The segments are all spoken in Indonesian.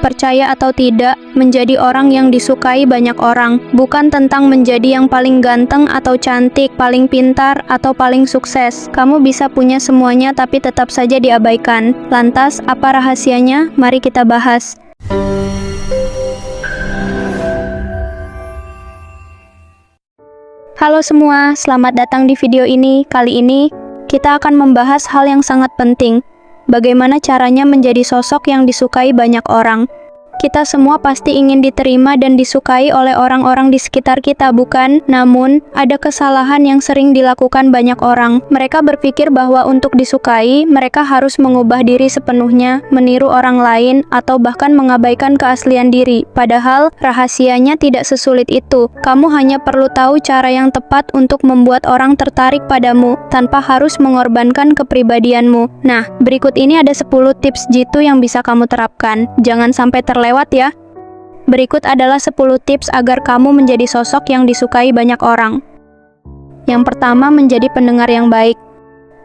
Percaya atau tidak, menjadi orang yang disukai banyak orang bukan tentang menjadi yang paling ganteng atau cantik, paling pintar, atau paling sukses. Kamu bisa punya semuanya tapi tetap saja diabaikan. Lantas, apa rahasianya? Mari kita bahas. Halo semua, selamat datang di video ini. Kali ini, kita akan membahas hal yang sangat penting. Bagaimana caranya menjadi sosok yang disukai banyak orang? Kita semua pasti ingin diterima dan disukai oleh orang-orang di sekitar kita, bukan? Namun, ada kesalahan yang sering dilakukan banyak orang. Mereka berpikir bahwa untuk disukai, mereka harus mengubah diri sepenuhnya, meniru orang lain, atau bahkan mengabaikan keaslian diri. Padahal, rahasianya tidak sesulit itu. Kamu hanya perlu tahu cara yang tepat untuk membuat orang tertarik padamu, tanpa harus mengorbankan kepribadianmu. Nah, berikut ini ada 10 tips jitu yang bisa kamu terapkan. Jangan sampai terlewat ya. Berikut adalah 10 tips agar kamu menjadi sosok yang disukai banyak orang. Yang pertama, menjadi pendengar yang baik.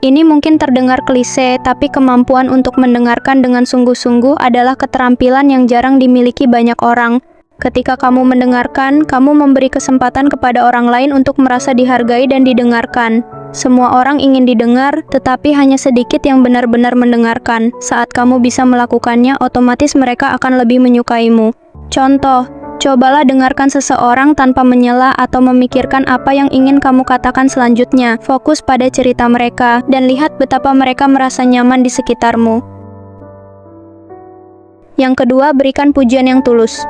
Ini mungkin terdengar klise, tapi kemampuan untuk mendengarkan dengan sungguh-sungguh adalah keterampilan yang jarang dimiliki banyak orang. Ketika kamu mendengarkan, kamu memberi kesempatan kepada orang lain untuk merasa dihargai dan didengarkan. Semua orang ingin didengar, tetapi hanya sedikit yang benar-benar mendengarkan. Saat kamu bisa melakukannya, otomatis mereka akan lebih menyukaimu. Contoh, cobalah dengarkan seseorang tanpa menyela atau memikirkan apa yang ingin kamu katakan selanjutnya. Fokus pada cerita mereka, dan lihat betapa mereka merasa nyaman di sekitarmu. Yang kedua, berikan pujian yang tulus.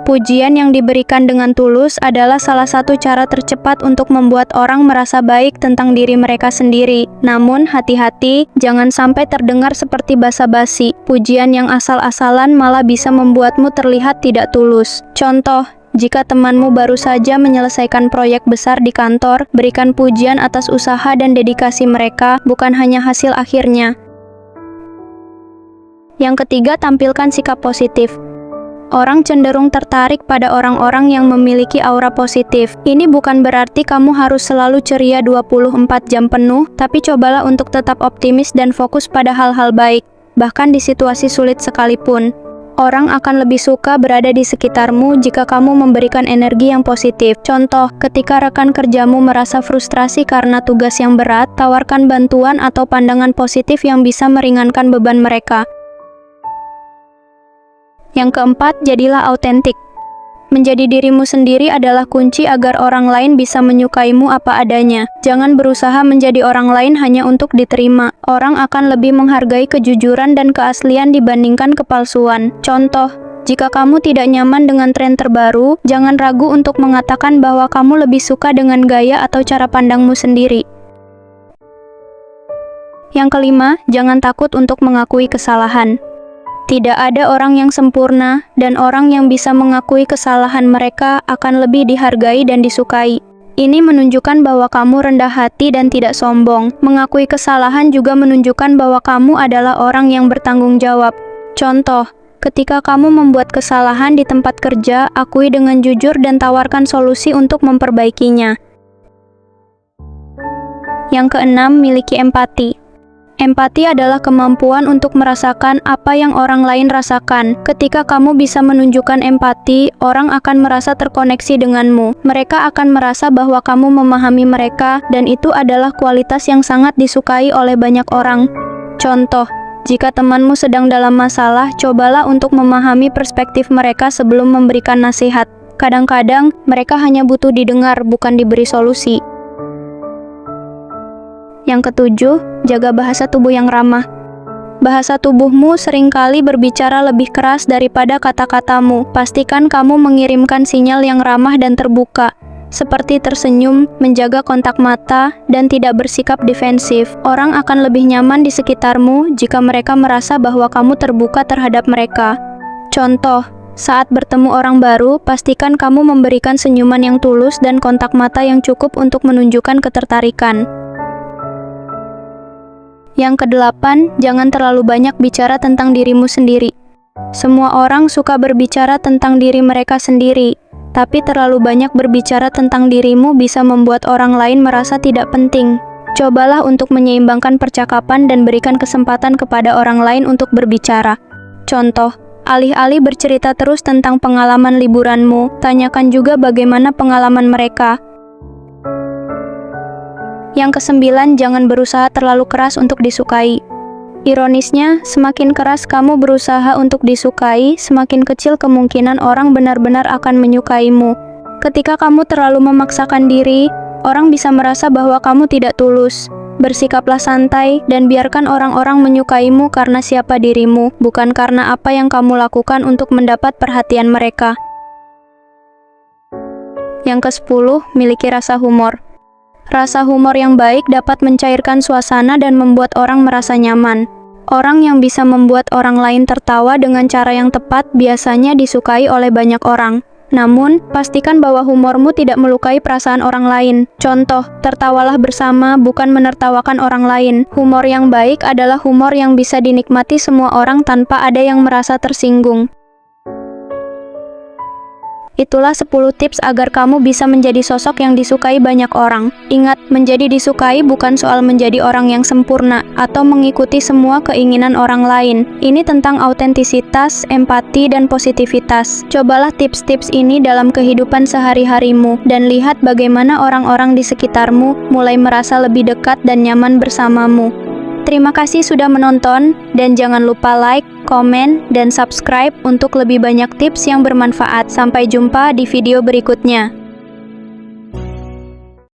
Pujian yang diberikan dengan tulus adalah salah satu cara tercepat untuk membuat orang merasa baik tentang diri mereka sendiri. Namun, hati-hati, jangan sampai terdengar seperti basa-basi. Pujian yang asal-asalan malah bisa membuatmu terlihat tidak tulus. Contoh, jika temanmu baru saja menyelesaikan proyek besar di kantor, berikan pujian atas usaha dan dedikasi mereka, bukan hanya hasil akhirnya. Yang ketiga, tampilkan sikap positif. Orang cenderung tertarik pada orang-orang yang memiliki aura positif. Ini bukan berarti kamu harus selalu ceria 24 jam penuh, tapi cobalah untuk tetap optimis dan fokus pada hal-hal baik, bahkan di situasi sulit sekalipun. Orang akan lebih suka berada di sekitarmu jika kamu memberikan energi yang positif. Contoh, ketika rekan kerjamu merasa frustrasi karena tugas yang berat, tawarkan bantuan atau pandangan positif yang bisa meringankan beban mereka. Yang keempat, jadilah autentik. Menjadi dirimu sendiri adalah kunci agar orang lain bisa menyukaimu apa adanya. Jangan berusaha menjadi orang lain hanya untuk diterima. Orang akan lebih menghargai kejujuran dan keaslian dibandingkan kepalsuan. Contoh, jika kamu tidak nyaman dengan tren terbaru, jangan ragu untuk mengatakan bahwa kamu lebih suka dengan gaya atau cara pandangmu sendiri. Yang kelima, jangan takut untuk mengakui kesalahan. Tidak ada orang yang sempurna, dan orang yang bisa mengakui kesalahan mereka akan lebih dihargai dan disukai. Ini menunjukkan bahwa kamu rendah hati dan tidak sombong. Mengakui kesalahan juga menunjukkan bahwa kamu adalah orang yang bertanggung jawab. Contoh, ketika kamu membuat kesalahan di tempat kerja, akui dengan jujur dan tawarkan solusi untuk memperbaikinya. Yang keenam, miliki empati. Empati adalah kemampuan untuk merasakan apa yang orang lain rasakan. Ketika kamu bisa menunjukkan empati, orang akan merasa terkoneksi denganmu. Mereka akan merasa bahwa kamu memahami mereka, dan itu adalah kualitas yang sangat disukai oleh banyak orang. Contoh, jika temanmu sedang dalam masalah, cobalah untuk memahami perspektif mereka sebelum memberikan nasihat. Kadang-kadang, mereka hanya butuh didengar, bukan diberi solusi. Yang ketujuh, jaga bahasa tubuh yang ramah. Bahasa tubuhmu seringkali berbicara lebih keras daripada kata-katamu. Pastikan kamu mengirimkan sinyal yang ramah dan terbuka, seperti tersenyum, menjaga kontak mata, dan tidak bersikap defensif. Orang akan lebih nyaman di sekitarmu jika mereka merasa bahwa kamu terbuka terhadap mereka. Contoh, saat bertemu orang baru, pastikan kamu memberikan senyuman yang tulus dan kontak mata yang cukup untuk menunjukkan ketertarikan. Yang kedelapan, jangan terlalu banyak bicara tentang dirimu sendiri. Semua orang suka berbicara tentang diri mereka sendiri, tapi terlalu banyak berbicara tentang dirimu bisa membuat orang lain merasa tidak penting. Cobalah untuk menyeimbangkan percakapan dan berikan kesempatan kepada orang lain untuk berbicara. Contoh, Alih-alih bercerita terus tentang pengalaman liburanmu, tanyakan juga bagaimana pengalaman mereka. Yang kesembilan, jangan berusaha terlalu keras untuk disukai. Ironisnya, semakin keras kamu berusaha untuk disukai, semakin kecil kemungkinan orang benar-benar akan menyukaimu. Ketika kamu terlalu memaksakan diri, orang bisa merasa bahwa kamu tidak tulus. Bersikaplah santai dan biarkan orang-orang menyukaimu karena siapa dirimu, bukan karena apa yang kamu lakukan untuk mendapat perhatian mereka. Yang ke-10, miliki rasa humor. Rasa humor yang baik dapat mencairkan suasana dan membuat orang merasa nyaman. Orang yang bisa membuat orang lain tertawa dengan cara yang tepat biasanya disukai oleh banyak orang. Namun, pastikan bahwa humormu tidak melukai perasaan orang lain. Contoh, tertawalah bersama, bukan menertawakan orang lain. Humor yang baik adalah humor yang bisa dinikmati semua orang tanpa ada yang merasa tersinggung. Itulah 10 tips agar kamu bisa menjadi sosok yang disukai banyak orang. Ingat, menjadi disukai bukan soal menjadi orang yang sempurna atau mengikuti semua keinginan orang lain. Ini tentang autentisitas, empati, dan positivitas. Cobalah tips-tips ini dalam kehidupan sehari-harimu dan lihat bagaimana orang-orang di sekitarmu mulai merasa lebih dekat dan nyaman bersamamu. Terima kasih sudah menonton, dan jangan lupa like, komen, dan subscribe untuk lebih banyak tips yang bermanfaat. Sampai jumpa di video berikutnya.